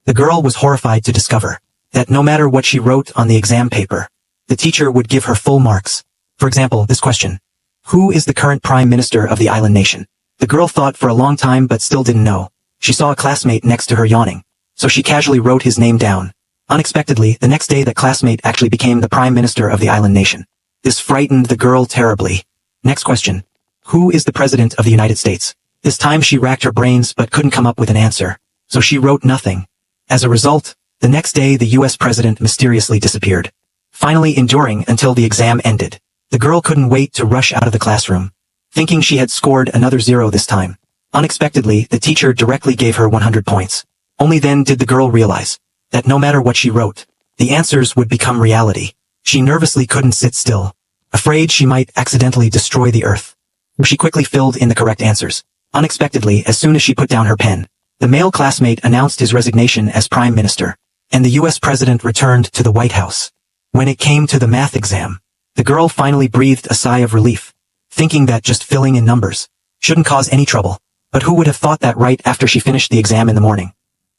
The girl was horrified to discover that no matter what she wrote on the exam paper, the teacher would give her full marks. For example, this question: who is the current prime minister of the island nation? The girl thought for a long time but still didn't know. She saw a classmate next to her yawning, so she casually wrote his name down. Unexpectedly, the next day that classmate actually became the prime minister of the island nation. This frightened the girl terribly. Next question: who is the president of the United States? This time she racked her brains but couldn't come up with an answer, so she wrote nothing. As a result, the next day the US president mysteriously disappeared, finally enduring until the exam ended. The girl couldn't wait to rush out of the classroom, thinking she had scored another 0 this time. Unexpectedly, the teacher directly gave her 100 points. Only then did the girl realize that no matter what she wrote, the answers would become reality. She nervously couldn't sit still, afraid she might accidentally destroy the earth. She quickly filled in the correct answers. Unexpectedly, as soon as she put down her pen, the male classmate announced his resignation as prime minister, and the US president returned to the White House. When it came to the math exam, the girl finally breathed a sigh of relief, thinking that just filling in numbers shouldn't cause any trouble. But who would have thought that right after she finished the exam in the morning?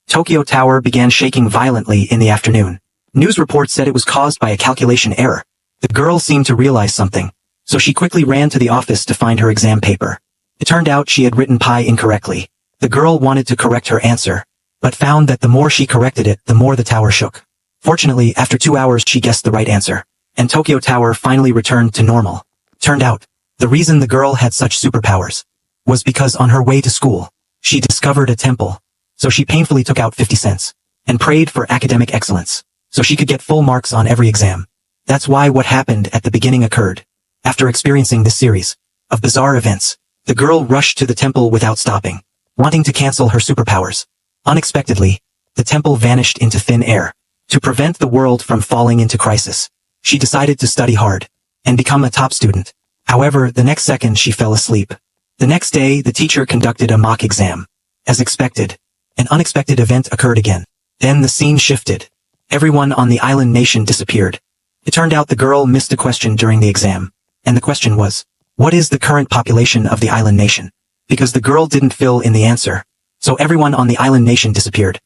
Tokyo Tower began shaking violently in the afternoon. News reports said it was caused by a calculation error. The girl seemed to realize something, so she quickly ran to the office to find her exam paper. It turned out she had written pi incorrectly. The girl wanted to correct her answer, but found that the more she corrected it, the more the tower shook. Fortunately, after 2 hours she guessed the right answer, and Tokyo Tower finally returned to normal. Turned out, the reason the girl had such superpowers was because on her way to school, she discovered a temple. So she painfully took out 50 cents and prayed for academic excellence, so she could get full marks on every exam. That's why what happened at the beginning occurred. After experiencing this series of bizarre events, the girl rushed to the temple without stopping, wanting to cancel her superpowers. Unexpectedly, the temple vanished into thin air. To prevent the world from falling into crisis, she decided to study hard and become a top student. However, the next second she fell asleep. The next day, the teacher conducted a mock exam. As expected, an unexpected event occurred again. Then the scene shifted. Everyone on the island nation disappeared. It turned out the girl missed a question during the exam, and the question was, what is the current population of the island nation? Because the girl didn't fill in the answer, so everyone on the island nation disappeared.